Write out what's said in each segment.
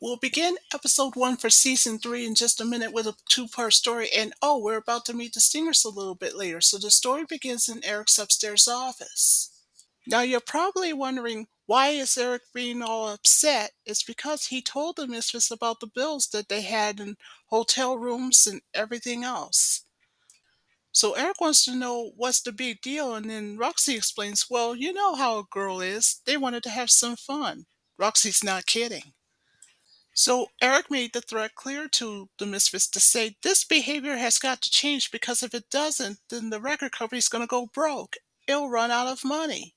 We'll begin episode 1 for season 3 in just a minute with a two-part story. And oh, we're about to meet the singers a little bit later. So the story begins in Eric's upstairs office. Now you're probably wondering, why is Eric being all upset? It's because he told the mistress about the bills that they had in hotel rooms and everything else. So Eric wants to know what's the big deal, and then Roxy explains, well, you know how a girl is. They wanted to have some fun. Roxy's not kidding. So Eric made the threat clear to the mistress to say this behavior has got to change, because if it doesn't, then the record company's going to go broke. It'll run out of money.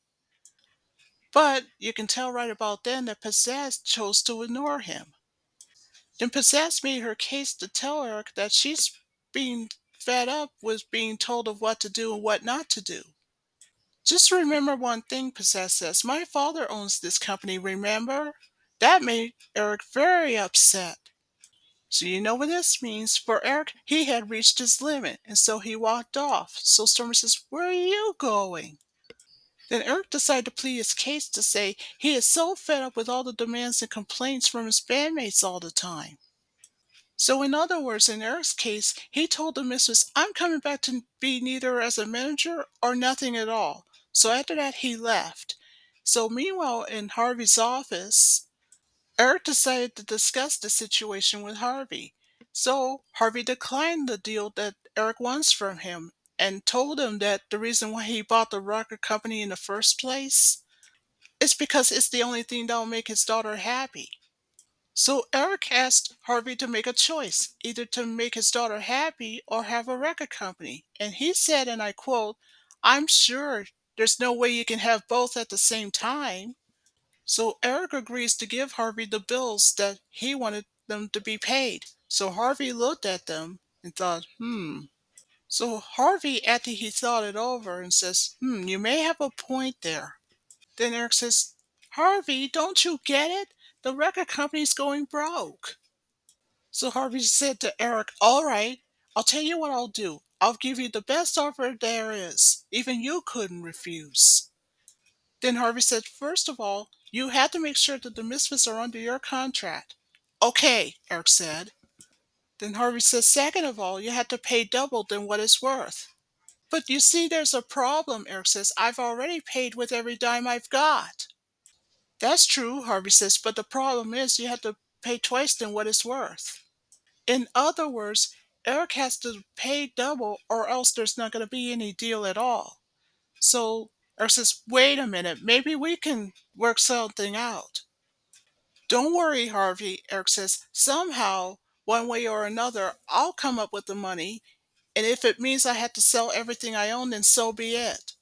But you can tell right about then that Pizzazz chose to ignore him. Then Pizzazz made her case to tell Eric that she's being fed up with being told of what to do and what not to do. Just remember one thing, Pizzazz says. My father owns this company, remember? That made Eric very upset. So you know what this means. For Eric, he had reached his limit, and so he walked off. So Stormy says, where are you going? Then Eric decided to plead his case to say he is so fed up with all the demands and complaints from his bandmates all the time. So in other words, in Eric's case, he told the mistress, I'm coming back to be neither as a manager or nothing at all. So after that, he left. So meanwhile, in Harvey's office, Eric decided to discuss the situation with Harvey. So Harvey declined the deal that Eric wants from him and told him that the reason why he bought the record company in the first place is because it's the only thing that'll make his daughter happy. So Eric asked Harvey to make a choice, either to make his daughter happy or have a record company. And he said, and I quote, I'm sure there's no way you can have both at the same time. So Eric agrees to give Harvey the bills that he wanted them to be paid. So Harvey looked at them and thought, So Harvey, after he thought it over, and says, you may have a point there. Then Eric says, Harvey, don't you get it? The record company's going broke. So Harvey said to Eric, all right, I'll tell you what I'll do. I'll give you the best offer there is. Even you couldn't refuse. Then Harvey said, first of all, you have to make sure that the misfits are under your contract. Okay, Eric said. Then Harvey said, second of all, you have to pay double than what it's worth. But you see, there's a problem, Eric says. I've already paid with every dime I've got. That's true, Harvey says, but the problem is you have to pay twice than what it's worth. In other words, Eric has to pay double or else there's not going to be any deal at all. So Eric says, wait a minute, maybe we can work something out. Don't worry, Harvey, Eric says. Somehow, one way or another, I'll come up with the money, and if it means I have to sell everything I own, then so be it.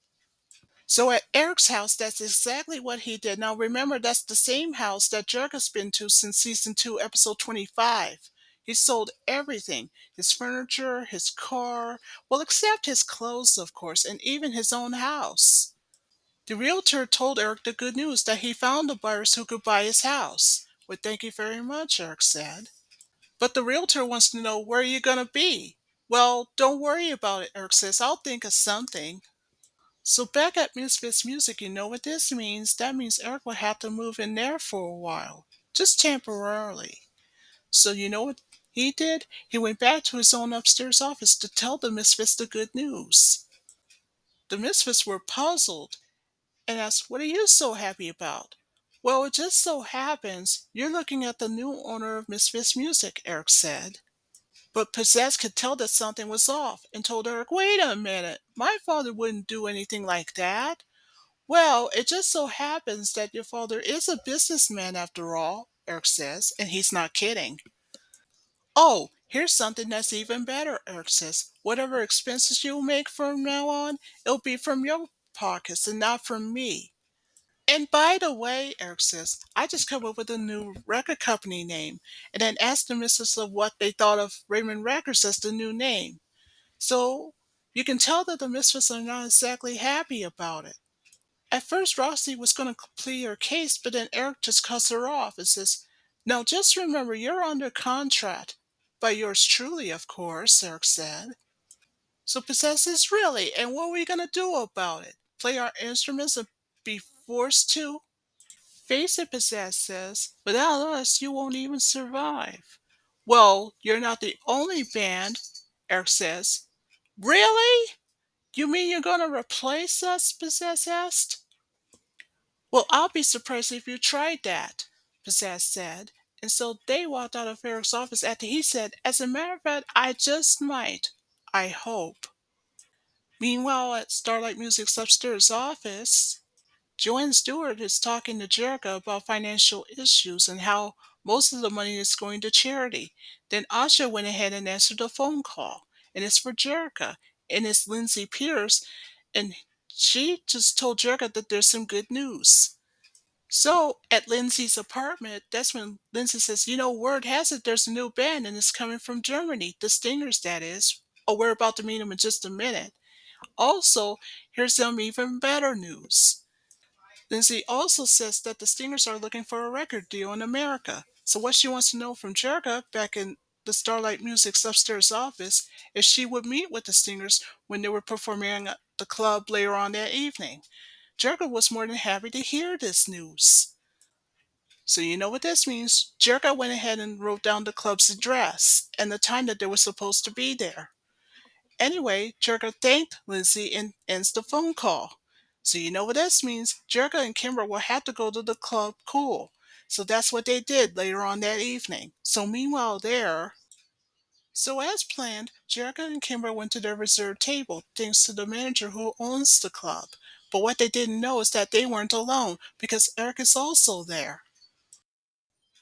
So at Eric's house, that's exactly what he did. Now remember, that's the same house that Jerrica's been to since season 2, episode 25. He sold everything, his furniture, his car, well, except his clothes, of course, and even his own house. The realtor told Eric the good news that he found the buyers who could buy his house. Well, thank you very much, Eric said. But the realtor wants to know, where are you going to be? Well, don't worry about it, Eric says. I'll think of something. So back at Misfits Music, you know what this means? That means Eric will have to move in there for a while, just temporarily. So you know what he did? He went back to his own upstairs office to tell the Misfits the good news. The Misfits were puzzled and asked, what are you so happy about? Well, it just so happens you're looking at the new owner of Misfits Music, Eric said. But Pizzazz could tell that something was off and told Eric, wait a minute, my father wouldn't do anything like that. Well, it just so happens that your father is a businessman after all, Eric says, and he's not kidding. Oh, here's something that's even better, Eric says. Whatever expenses you make from now on, it'll be from your pockets and not from me. And by the way, Eric says, I just come up with a new record company name and then asked the missus of what they thought of Raymond Records as the new name. So you can tell that the misfits are not exactly happy about it. At first, Roxy was going to plead her case, but then Eric just cuts her off and says, now just remember, you're under contract. By yours truly, of course, Eric said. So Possess says, really? And what are we going to do about it? Play our instruments and be forced to? Face it, Pizzazz says. Without us, you won't even survive. Well, you're not the only band, Eric says. Really? You mean you're going to replace us? Pizzazz asked. Well, I'll be surprised if you tried that, Pizzazz said. And so they walked out of Eric's office after he said, As a matter of fact, I just might. I hope. Meanwhile, at Starlight Music's upstairs office, Joanne Stewart is talking to Jerrica about financial issues and how most of the money is going to charity. Then Asha went ahead and answered the phone call, and it's for Jerrica, and it's Lindsay Pierce, and she just told Jerrica that there's some good news. So at Lindsay's apartment, that's when Lindsay says, word has it there's a new band and it's coming from Germany, the Stingers, that is. Oh, we're about to meet them in just a minute. Also, here's some even better news. Lindsay also says that the Stingers are looking for a record deal in America. So what she wants to know from Jerrica back in the Starlight Music's upstairs office is she would meet with the Stingers when they were performing at the club later on that evening. Jerrica was more than happy to hear this news. So you know what this means. Jerrica went ahead and wrote down the club's address and the time that they were supposed to be there. Anyway, Jerrica thanked Lindsay and ends the phone call. So you know what this means. Jerrica and Kimber will have to go to the club cool. So that's what they did later on that evening. So meanwhile there, so as planned, Jerrica and Kimber went to their reserved table thanks to the manager who owns the club. But what they didn't know is that they weren't alone because Eric is also there.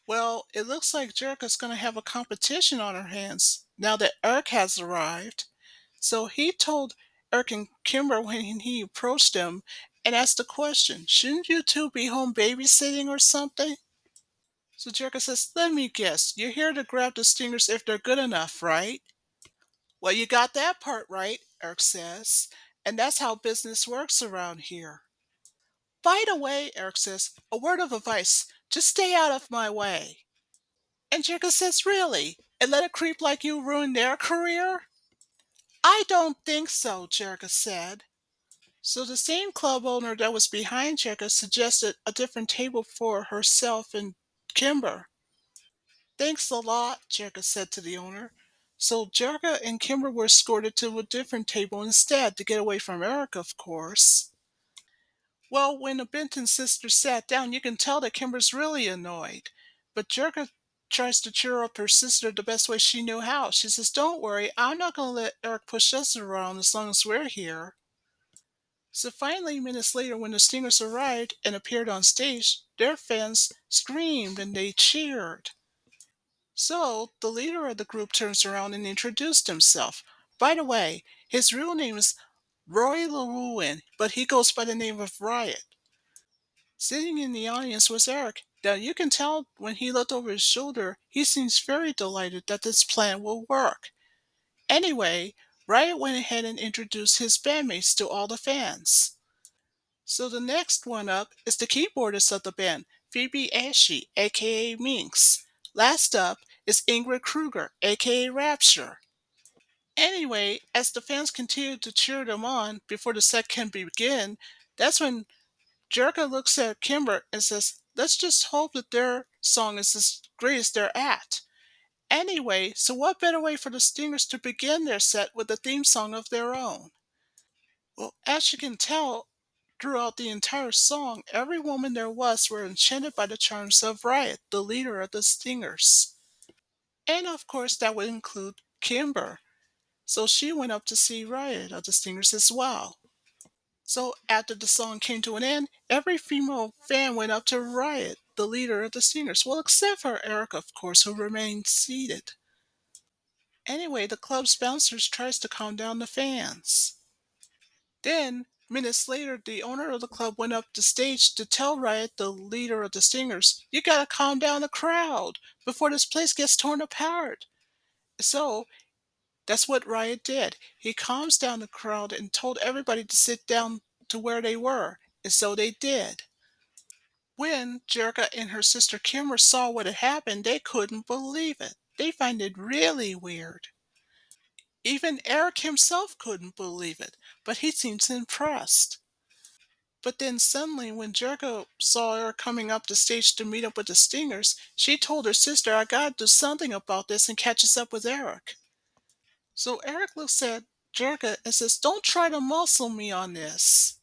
Well, it looks like Jerrica's going to have a competition on her hands now that Eric has arrived. So he told Eric and Kimber when he approached them and asked the question, shouldn't you two be home babysitting or something? So Jerrica says, let me guess, you're here to grab the stingers if they're good enough, right? Well, you got that part right, Eric says. And that's how business works around here. By the way, Eric says, a word of advice, just stay out of my way. And Jerrica says, really? And let a creep like you ruin their career? I don't think so, Jerrica said. So the same club owner that was behind Jerrica suggested a different table for herself and Kimber. Thanks a lot, Jerrica said to the owner. So Jerrica and Kimber were escorted to a different table instead to get away from Eric, of course. Well, when the Benton sisters sat down, you can tell that Kimber's really annoyed. But Jerrica tries to cheer up her sister the best way she knew how. She says, Don't worry, I'm not going to let Eric push us around as long as we're here. So finally, minutes later, when the Stingers arrived and appeared on stage, their fans screamed and they cheered. So the leader of the group turns around and introduced himself. By the way, his real name is Roy Llewellyn, but he goes by the name of Riot. Sitting in the audience was Eric. Now you can tell when he looked over his shoulder, he seems very delighted that this plan will work. Anyway, Riot went ahead and introduced his bandmates to all the fans. So the next one up is the keyboardist of the band, Phoebe Ashe, aka Minx. Last up is Ingrid Kruger, aka Rapture. Anyway, as the fans continue to cheer them on before the set can begin, that's when Jerrica looks at Kimber and says, Let's just hope that their song is as great as they're at. Anyway, so what better way for the Stingers to begin their set with a theme song of their own? Well, as you can tell, throughout the entire song, every woman there was were enchanted by the charms of Riot, the leader of the Stingers. And of course, that would include Kimber. So she went up to see Riot of the Stingers as well. So after the song came to an end, every female fan went up to Riot, the leader of the Stingers. Well, except for Eric, of course, who remained seated. Anyway, the club's bouncers tries to calm down the fans. Then, minutes later, the owner of the club went up the stage to tell Riot, the leader of the Stingers, you gotta calm down the crowd before this place gets torn apart. So, that's what Riot did. He calms down the crowd and told everybody to sit down to where they were, and so they did. When Jerrica and her sister Kimber saw what had happened, they couldn't believe it. They find it really weird. Even Eric himself couldn't believe it, but he seems impressed. But then suddenly, when Jerrica saw her coming up the stage to meet up with the Stingers, she told her sister, I gotta do something about this, and catches up with Eric. So Eric looks at Jerrica and says, don't try to muscle me on this.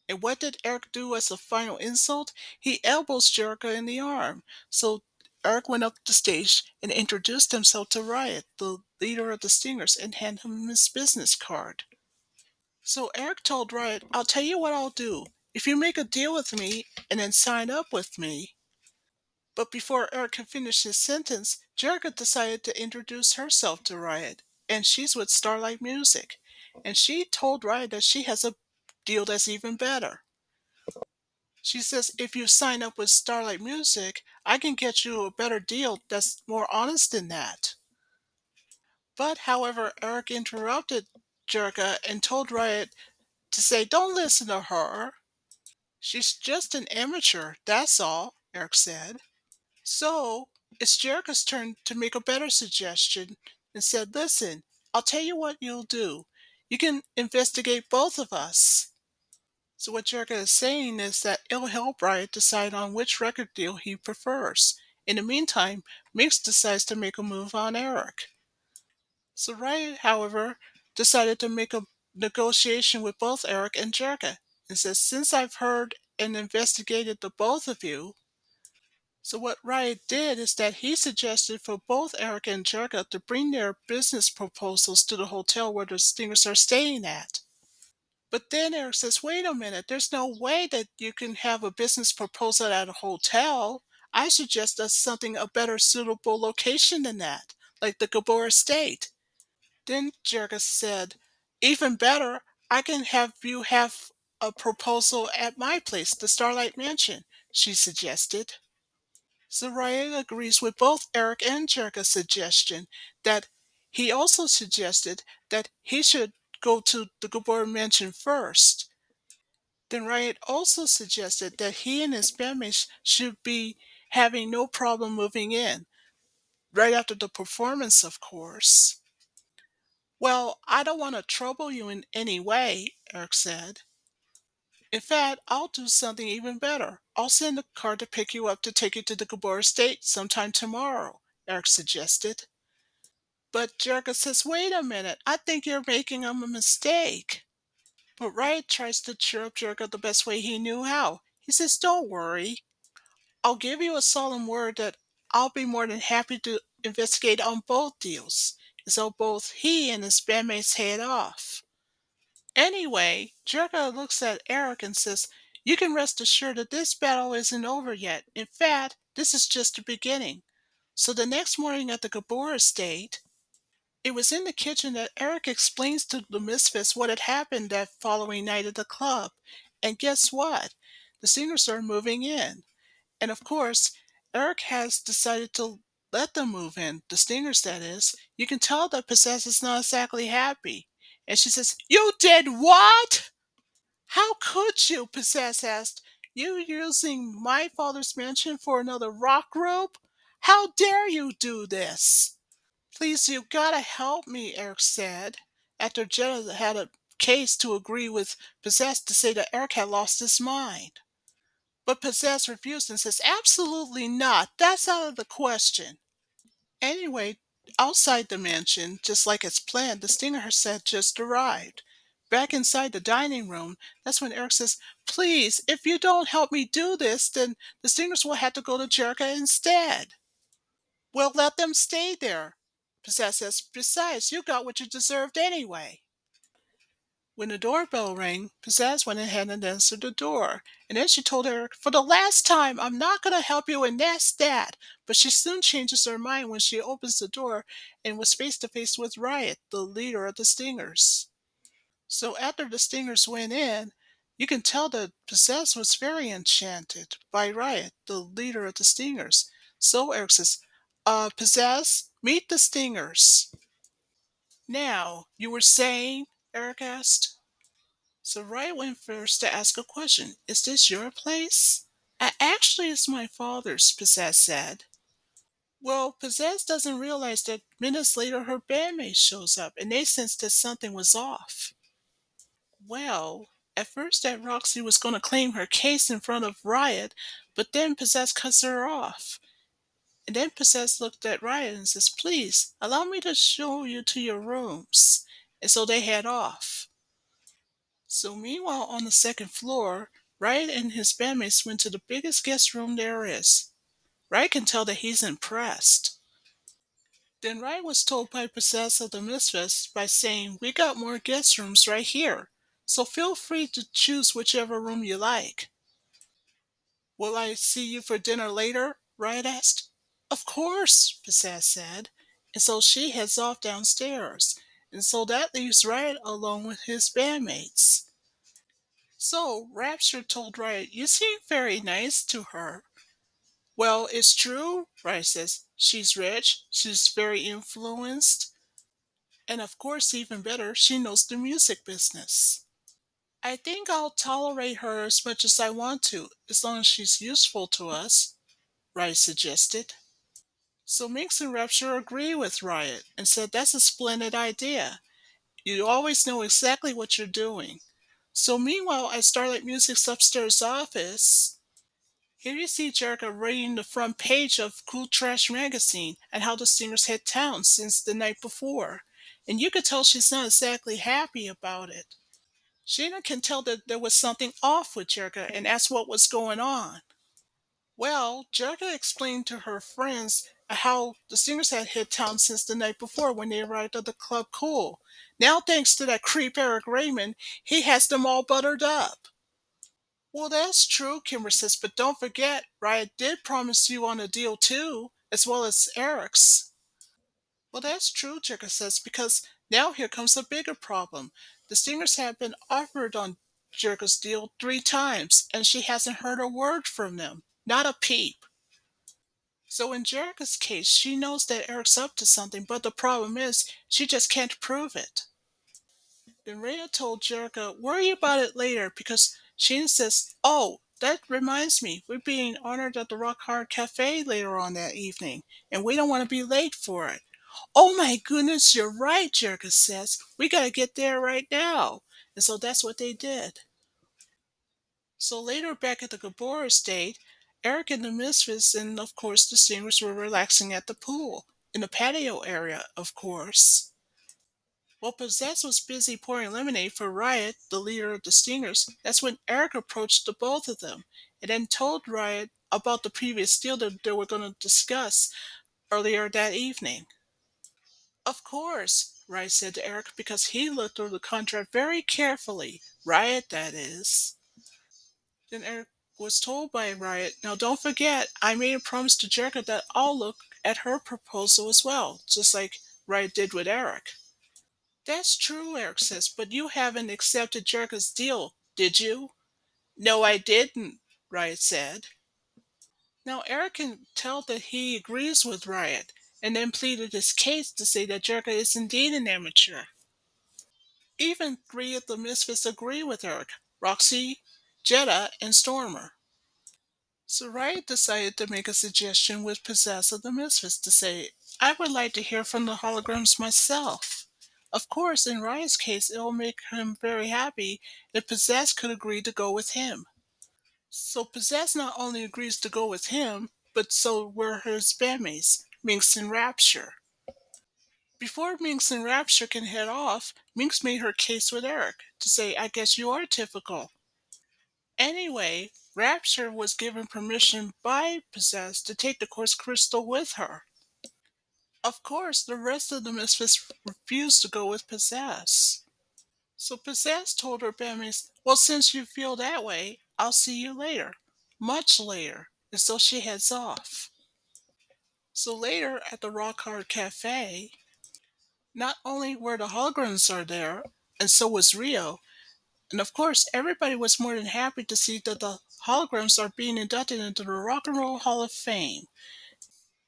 And what did Eric do as a final insult? He elbows Jerrica in the arm. So Eric went up the stage and introduced himself to Riot, the leader of the Stingers, and handed him his business card. So Eric told Riot, I'll tell you what I'll do. If you make a deal with me and then sign up with me. But before Eric could finish his sentence, Jerrica decided to introduce herself to Riot. And she's with Starlight Music. And she told Riot that she has a deal that's even better. She says, if you sign up with Starlight Music, I can get you a better deal that's more honest than that. But, however, Eric interrupted Jerrica and told Riot to say, don't listen to her. She's just an amateur, that's all, Eric said. So, it's Jerrica's turn to make a better suggestion and said, listen, I'll tell you what you'll do. You can investigate both of us. So what Jerrica is saying is that it'll help Riot decide on which record deal he prefers. In the meantime, Minx decides to make a move on Eric. So Riot, however, decided to make a negotiation with both Eric and Jerrica and says, since I've heard and investigated the both of you, so what Riot did is that he suggested for both Eric and Jerrica to bring their business proposals to the hotel where the Stingers are staying at. But then Eric says, wait a minute, there's no way that you can have a business proposal at a hotel. I suggest us something a better suitable location than that, like the Gabor estate. Then Jerrica said, even better, I can have you have a proposal at my place, the Starlight Mansion, she suggested. Soraya agrees with both Eric and Jerrica's suggestion that he also suggested that he should go to the Gabor Mansion first. Then Riot also suggested that he and his bandmates should be having no problem moving in, right after the performance, of course. Well, I don't want to trouble you in any way, Eric said. In fact, I'll do something even better. I'll send a car to pick you up to take you to the Gabor estate sometime tomorrow, Eric suggested. But Jerrica says, wait a minute, I think you're making a mistake. But Riot tries to cheer up Jerrica the best way he knew how. He says, don't worry. I'll give you a solemn word that I'll be more than happy to investigate on both deals. So both he and his bandmates head off. Anyway, Jerrica looks at Eric and says, you can rest assured that this battle isn't over yet. In fact, this is just the beginning. So the next morning at the Gabor estate, it was in the kitchen that Eric explains to the Misfits what had happened that following night at the club. And guess what? The singers are moving in. And of course, Eric has decided to let them move in, the Stingers, that is. You can tell that Possess is not exactly happy. And she says, you did what? How could you? Possess asked. You using my father's mansion for another rock group? How dare you do this? Please, you gotta help me, Eric said, after Jenna had a case to agree with Possess to say that Eric had lost his mind. But Possess refused and says, absolutely not. That's out of the question. Anyway, outside the mansion, just like it's planned, the Stinger had just arrived. Back inside the dining room, that's when Eric says, please, if you don't help me do this, then the Stingers will have to go to Jerrica instead. Well, let them stay there. Possess says, besides, you got what you deserved anyway. When the doorbell rang, Pizzazz went ahead and answered the door, and then she told Eric, for the last time, I'm not going to help you, and that's that. But she soon changes her mind when she opens the door and was face to face with Riot, the leader of the Stingers. So after the Stingers went in, you can tell that Pizzazz was very enchanted by Riot, the leader of the Stingers. So Eric says, Pizzazz, meet the Stingers. Now, you were saying? Eric asked. So Riot went first to ask a question. Is this your place? Actually, it's my father's, Pizzazz said. Well, Pizzazz doesn't realize that minutes later her bandmate shows up and they sensed that something was off. Well, At first, that Roxy was going to claim her case in front of Riot, but then Possess cuts her off. And then Possess looked at Riot and says, "Please, allow me to show you to your rooms." And so they head off. So meanwhile, on the second floor, Riot and his bandmates went to the biggest guest room there is. Riot can tell that he's impressed. Then Riot was told by Possess of the Misfits by saying, "We got more guest rooms right here, so feel free to choose whichever room you like." "Will I see you for dinner later?" Riot asked. "Of course," Possess said. And so she heads off downstairs. And so that leaves Riot alone with his bandmates. So Rapture told Riot, "You seem very nice to her." "Well, it's true," Riot says. "She's rich, she's very influenced, and of course, even better, she knows the music business." "I think I'll tolerate her as much as I want to, as long as she's useful to us," Riot suggested. So Minx and Rapture agree with Riot and said that's a splendid idea. You always know exactly what you're doing. So meanwhile, at Starlight Music's upstairs office, here you see Jerrica reading the front page of Cool Trash magazine and how the singers hit town since the night before. And you could tell she's not exactly happy about it. Sheena can tell that there was something off with Jerrica and asked what was going on. Well, Jerrica explained to her friends how the singers had hit town since the night before when they arrived at the Club Cool. Now, thanks to that creep Eric Raymond, he has them all buttered up. "Well, that's true," Kimber says, "but don't forget, Riot did promise you on a deal too, as well as Eric's." "Well, that's true," Jerrica says, "because now here comes a bigger problem. The singers have been offered on Jerrica's deal 3 times, and she hasn't heard a word from them. Not a peep. So in Jerrica's case, she knows that Eric's up to something, but the problem is she just can't prove it." Then Rhea told Jerrica, "Worry about it later," because she insists, "Oh, that reminds me, we're being honored at the Rock Hard Cafe later on that evening, and we don't want to be late for it." "Oh my goodness, you're right," Jerrica says. "We gotta get there right now." And so that's what they did. So later back at the Gabor estate, Eric and the Misfits and of course the singers were relaxing at the pool, in the patio area, of course. While Possess was busy pouring lemonade for Riot, the leader of the Stingers, that's when Eric approached the both of them and then told Riot about the previous deal that they were going to discuss earlier that evening. "Of course," Riot said to Eric, because he looked through the contract very carefully. Riot, that is. Then Eric was told by Riot, "Now don't forget, I made a promise to Jerrica that I'll look at her proposal as well, just like Riot did with Eric." "That's true," Eric says, "but you haven't accepted Jerrica's deal, did you?" "No, I didn't," Riot said. Now Eric can tell that he agrees with Riot, and then pleaded his case to say that Jerrica is indeed an amateur. Even 3 of the Misfits agree with Eric: Roxy, Jetta, and Stormer. So Riot decided to make a suggestion with Possess of the Misfits to say, "I would like to hear from the holograms myself." Of course, in Riot's case, it will make him very happy if Possess could agree to go with him. So Possess not only agrees to go with him, but so were his bandmates, Minx and Rapture. Before Minx and Rapture can head off, Minx made her case with Eric to say, "I guess you are typical." Anyway, Rapture was given permission by Possess to take the Quartz Crystal with her. Of course, the rest of the Misfits refused to go with Possess. So Possess told her bandmates, "Well, since you feel that way, I'll see you later. Much later." And so she heads off. So later at the Rock Hard Cafe, not only were the holograms are there, and so was Rio, and of course, everybody was more than happy to see that the holograms are being inducted into the Rock and Roll Hall of Fame.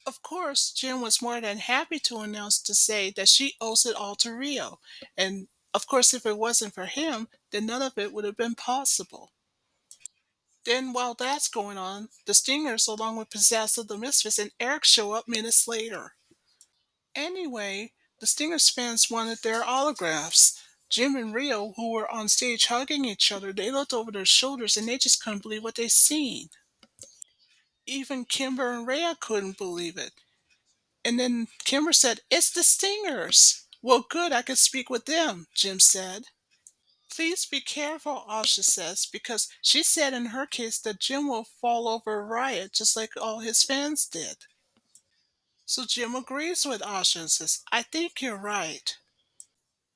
Of course, Jen was more than happy to announce to say that she owes it all to Rio. And of course, if it wasn't for him, then none of it would have been possible. Then, while that's going on, the Stingers, along with Possess of the Misfits and Eric, show up minutes later. Anyway, the Stingers fans wanted their autographs. Jim and Rio, who were on stage hugging each other, they looked over their shoulders and they just couldn't believe what they seen. Even Kimber and Rhea couldn't believe it. And then Kimber said, "It's the Stingers." "Well, good, I could speak with them," Jim said. "Please be careful," Asha says, because she said in her case that Jim will fall over Riot just like all his fans did. So Jim agrees with Asha and says, "I think you're right."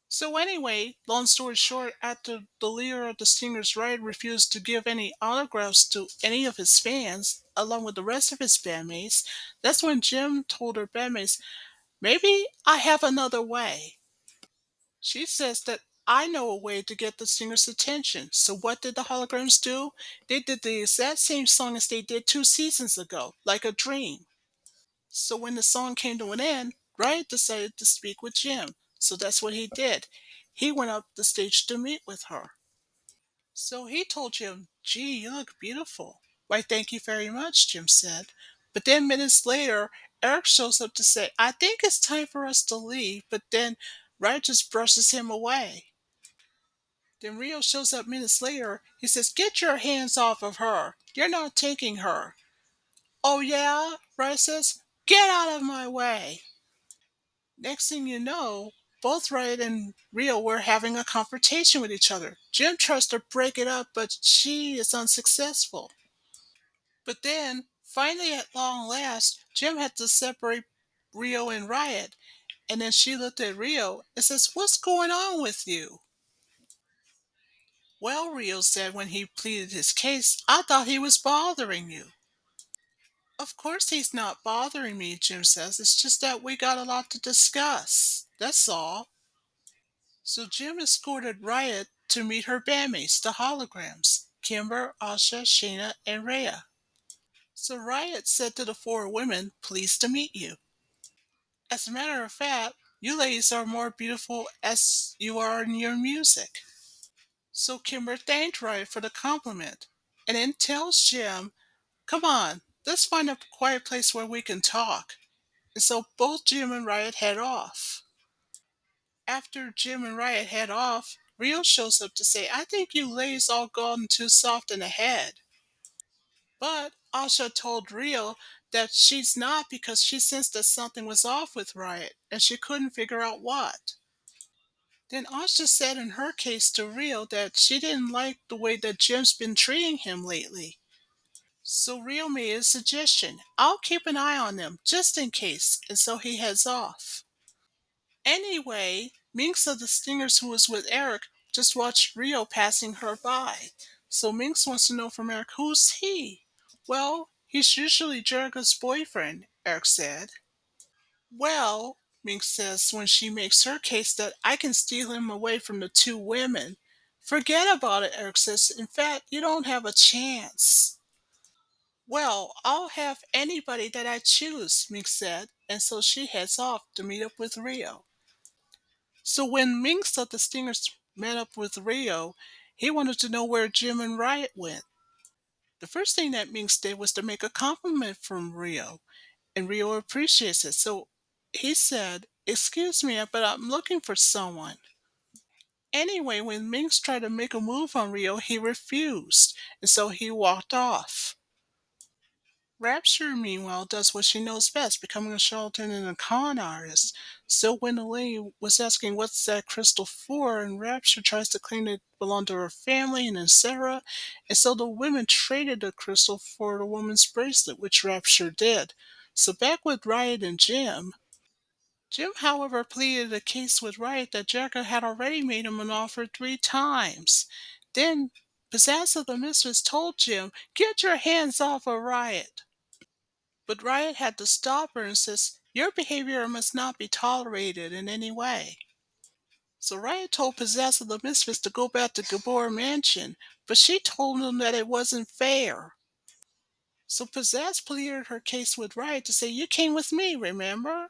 So anyway, long story short, after the leader of the Stingers Riot refused to give any autographs to any of his fans, along with the rest of his bandmates, that's when Jim told her bandmates, "Maybe I have another way." She says that, "I know a way to get the Stingers' attention." So what did the holograms do? They did the exact same song as they did 2 seasons ago, "Like a Dream." So when the song came to an end, Riot decided to speak with Jim. So that's what he did. He went up the stage to meet with her. So he told Jim, "Gee, you look beautiful." "Why, thank you very much," Jim said. But then minutes later, Eric shows up to say, "I think it's time for us to leave," but then Riot just brushes him away. Then Rio shows up minutes later. He says, "Get your hands off of her. You're not taking her." "Oh, yeah?" Riot says. "Get out of my way." Next thing you know, both Riot and Rio were having a confrontation with each other. Jim tries to break it up, but she is unsuccessful. But then, finally, at long last, Jim had to separate Rio and Riot. And then she looked at Rio and says, "What's going on with you?" "Well," Rio said when he pleaded his case, "I thought he was bothering you." "Of course he's not bothering me," Jim says. "It's just that we got a lot to discuss. That's all." So Jim escorted Riot to meet her bandmates, the holograms, Kimber, Asha, Shayna, and Rhea. So Riot said to the four women, "Pleased to meet you. As a matter of fact, you ladies are more beautiful as you are in your music." So Kimber thanked Riot for the compliment and then tells Jim, "Come on, let's find a quiet place where we can talk." And so both Jim and Riot head off. After Jim and Riot head off, Rio shows up to say, "I think you ladies all gone too soft in the head." But Asha told Rio that she's not, because she sensed that something was off with Riot and she couldn't figure out what. Then Asha said in her case to Rio that she didn't like the way that Jim's been treating him lately. So Rio made a suggestion. "I'll keep an eye on them, just in case," and so he heads off. Anyway, Minx of the Stingers, who was with Eric, just watched Rio passing her by. So Minx wants to know from Eric, who's he? "Well, he's usually Jerrica's boyfriend," Eric said. "Well," Minx says when she makes her case, that "I can steal him away from the two women." "Forget about it," Eric says. "In fact, you don't have a chance." "Well, I'll have anybody that I choose," Minx said, and so she heads off to meet up with Rio. So when Minx of the Stingers met up with Rio, he wanted to know where Jim and Riot went. The first thing that Minx did was to make a compliment from Rio, and Rio appreciates it. So he said, "Excuse me, but I'm looking for someone." Anyway, when Minx tried to make a move on Rio, he refused, and so he walked off. Rapture, meanwhile, does what she knows best, becoming a charlatan and a con artist. So when the lady was asking what's that crystal for, and Rapture tries to claim it belonged to her family and etc., and so the women traded the crystal for the woman's bracelet, which Rapture did. So back with Riot and Jim. Jim, however, pleaded a case with Riot that Jerrica had already made him an offer 3 times. Then Pizzazz the Mistress told Jim, "Get your hands off of Riot." But Riot had to stop her and says, "Your behavior must not be tolerated in any way." So Riot told Pizzazz the Mistress to go back to Gabor Mansion, but she told him that it wasn't fair. So Pizzazz pleaded her case with Riot to say, "You came with me, remember?"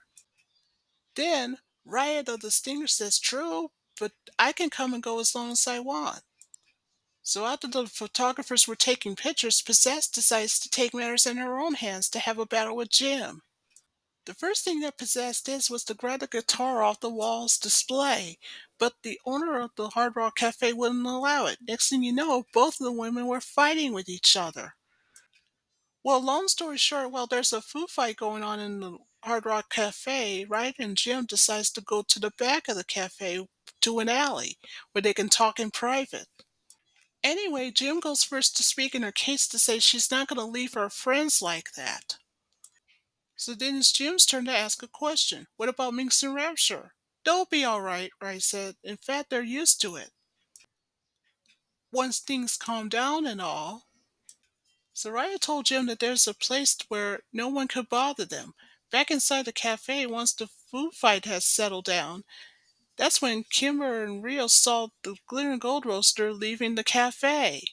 Then Riot of the Stinger says, "True, but I can come and go as long as I want." So after the photographers were taking pictures, Pizzazz decides to take matters in her own hands to have a battle with Jim. The first thing that Pizzazz did was to grab the guitar off the wall's display, but the owner of the Hard Rock Cafe wouldn't allow it. Next thing you know, both of the women were fighting with each other. Well, long story short, while there's a food fight going on in the Hard Rock Cafe, Riot and Jim decides to go to the back of the cafe to an alley where they can talk in private. Anyway, Jim goes first to speak in her case to say she's not going to leave her friends like that. So then it's Jim's turn to ask a question. What about Minx and Rapture? They'll be all right, Riot said. In fact, they're used to it. Once things calm down and all. So Riot told Jim that there's a place where no one could bother them. Back inside the cafe, once the food fight has settled down, that's when Kimber and Rio saw the glittering gold roaster leaving the cafe.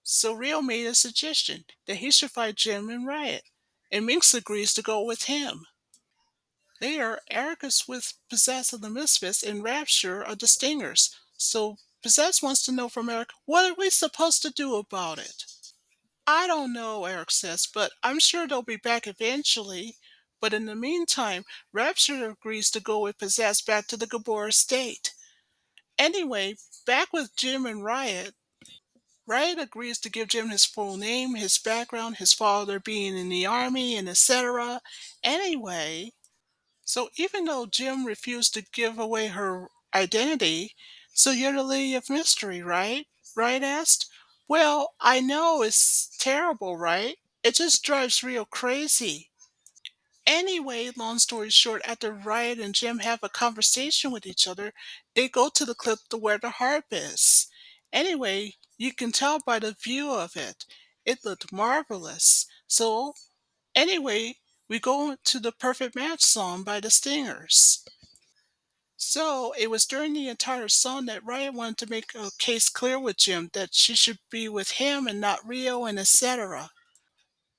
So Rio made a suggestion that he should fight Jim and Riot, and Minx agrees to go with him. Later, Erica's with Possess of the Misfits and Rapture of the Stingers. So Possess wants to know from Eric, what are we supposed to do about it? I don't know, Eric says, but I'm sure they'll be back eventually. But in the meantime, Rapture agrees to go with Possess back to the Gabor estate. Anyway, back with Jim and Riot, Riot agrees to give Jim his full name, his background, his father being in the army, and etc. Anyway, so even though Jim refused to give away her identity, so you're the Lady of Mystery, right? Riot asked. Well, I know it's terrible, right? It just drives Rio crazy. Anyway, long story short, after Riot and Jim have a conversation with each other, they go to the cliff to where the harp is. Anyway, you can tell by the view of it. It looked marvelous. So, anyway, we go to the Perfect Match song by the Stingers. So, it was during the entire song that Riot wanted to make a case clear with Jim that she should be with him and not Rio and etc.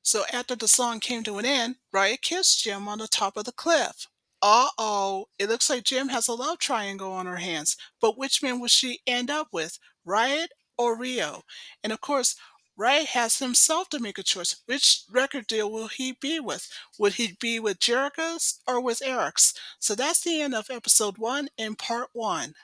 So after the song came to an end, Riot kissed Jim on the top of the cliff. Uh-oh, it looks like Jim has a love triangle on her hands. But which man will she end up with, Riot or Rio? And of course, Riot has himself to make a choice. Which record deal will he be with? Would he be with Jerrica's or with Eric's? So that's the end of episode 1 in part 1.